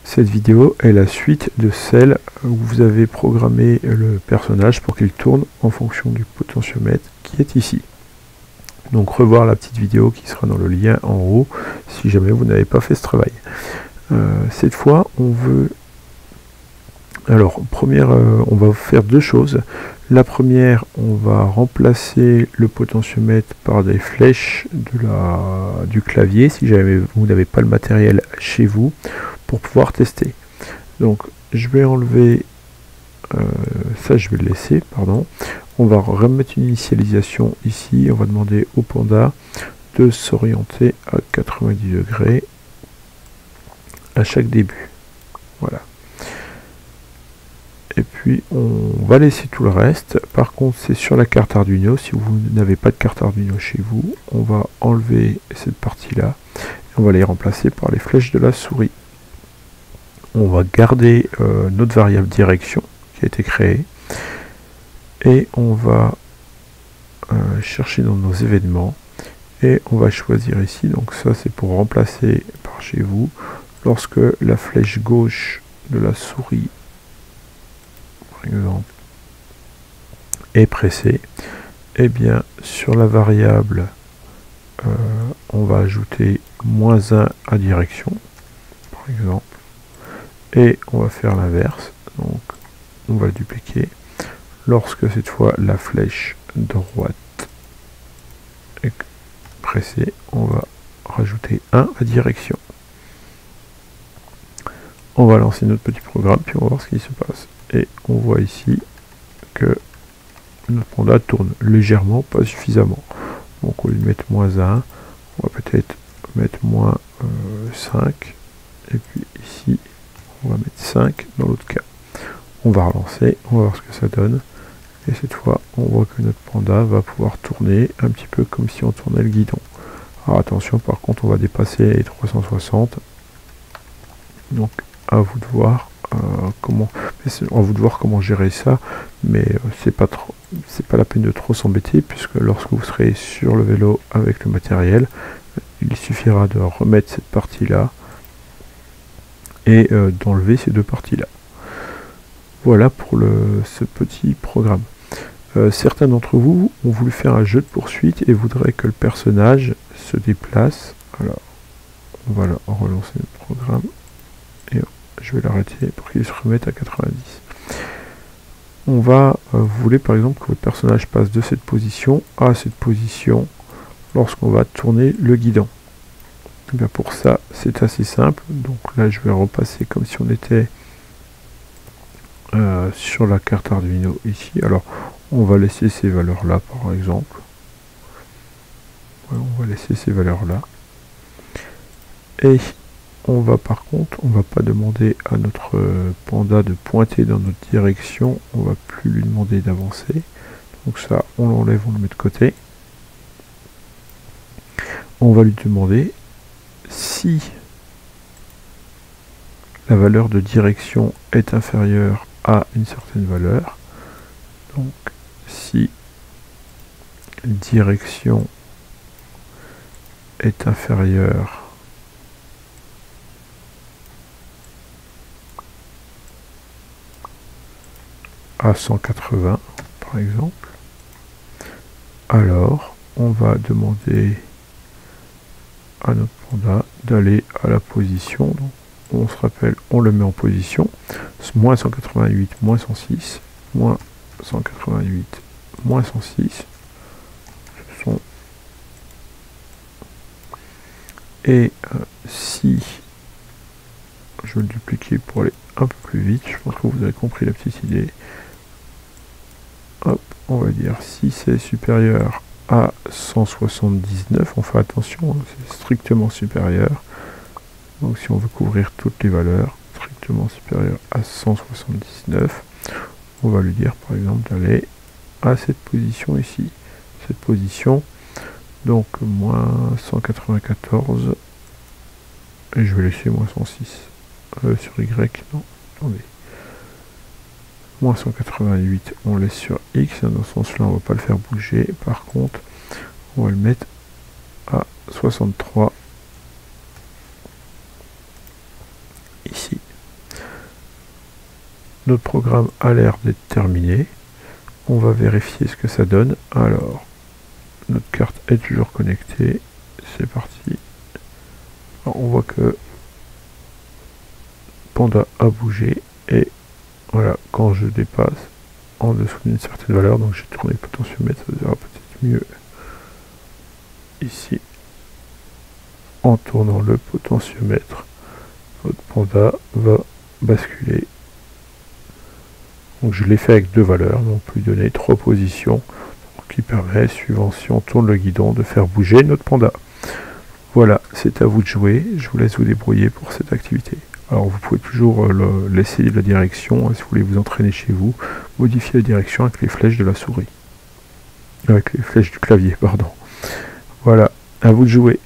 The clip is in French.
Cette vidéo est la suite de celle où vous avez programmé le personnage pour qu'il tourne en fonction du potentiomètre qui est ici. Donc revoir la petite vidéo qui sera dans le lien en haut si jamais vous n'avez pas fait ce travail. Cette fois, on veut... Alors, on va faire deux choses. La première, on va remplacer le potentiomètre par des flèches du clavier, si jamais vous n'avez pas le matériel chez vous, pour pouvoir tester. Donc, je vais enlever... ça, je vais le laisser, pardon. On va remettre une initialisation ici. On va demander au panda de s'orienter à 90 degrés à chaque début. Voilà. Et puis on va laisser tout le reste. Par contre, c'est sur la carte Arduino. Si vous n'avez pas de carte Arduino chez vous, on va enlever cette partie-là. On va les remplacer par les flèches de la souris. On va garder notre variable direction qui a été créée. Et on va chercher dans nos événements. Et on va choisir ici. Donc ça, c'est pour remplacer par chez vous. Lorsque la flèche gauche de la souris, par exemple, est pressée, et bien sur la variable on va ajouter -1 à direction, par exemple, et on va faire l'inverse. Donc on va le dupliquer. Lorsque cette fois la flèche droite est pressée, on va rajouter 1 à direction. On va lancer notre petit programme, puis on va voir ce qui se passe. Et on voit ici que notre panda tourne légèrement, pas suffisamment. Donc au lieu de mettre -1, on va peut-être mettre -5. Et puis ici, on va mettre 5 dans l'autre cas. On va relancer, on va voir ce que ça donne. Et cette fois, on voit que notre panda va pouvoir tourner un petit peu comme si on tournait le guidon. Alors attention, par contre, on va dépasser les 360. Donc à vous de voir comment gérer ça, mais c'est pas la peine de trop s'embêter, puisque lorsque vous serez sur le vélo avec le matériel, il suffira de remettre cette partie là et d'enlever ces deux parties là. Voilà pour ce petit programme. Certains d'entre vous ont voulu faire un jeu de poursuite et voudraient que le personnage se déplace. Alors on va relancer le programme et je vais l'arrêter pour qu'il se remette à 90. Vous voulez par exemple que votre personnage passe de cette position à cette position lorsqu'on va tourner le guidon. Et bien pour ça, c'est assez simple. Donc là, je vais repasser comme si on était sur la carte Arduino ici. Alors, on va laisser ces valeurs-là, par exemple. Ouais, on va laisser ces valeurs-là. Et on va par contre, on va pas demander à notre panda de pointer dans notre direction, on va plus lui demander d'avancer. Donc ça, on l'enlève, on le met de côté. On va lui demander si la valeur de direction est inférieure à une certaine valeur. Donc si direction est inférieure à 180 par exemple, alors on va demander à notre panda d'aller à la position. Donc on se rappelle, on le met en position -188, -106, -188, -106. Ce sont... Et si je vais le dupliquer pour aller un peu plus vite, je pense que vous avez compris la petite idée. Hop, on va dire si c'est supérieur à 179, on fait attention, hein, c'est strictement supérieur. Donc si on veut couvrir toutes les valeurs, strictement supérieur à 179, on va lui dire par exemple d'aller à cette position ici. Cette position, donc -194, et je vais laisser -106. Sur Y, non, attendez. -188, on laisse sur X, dans ce sens-là, on ne va pas le faire bouger. Par contre, on va le mettre à 63 ici. notre programme a l'air d'être terminé. On va vérifier ce que ça donne. Alors, notre carte est toujours connectée. C'est parti. Alors, on voit que Panda a bougé. Et voilà, quand je dépasse en dessous d'une certaine valeur, donc j'ai tourné le potentiomètre, ça sera peut-être mieux ici. En tournant le potentiomètre, votre Panda va basculer. Donc je l'ai fait avec deux valeurs, mais on peut lui donner 3 positions, qui permet, suivant si on tourne le guidon, de faire bouger notre Panda. Voilà, c'est à vous de jouer, je vous laisse vous débrouiller pour cette activité. Alors vous pouvez toujours laisser la direction, si vous voulez vous entraîner chez vous, modifier la direction avec les flèches de la souris. Avec les flèches du clavier, pardon. Voilà, à vous de jouer.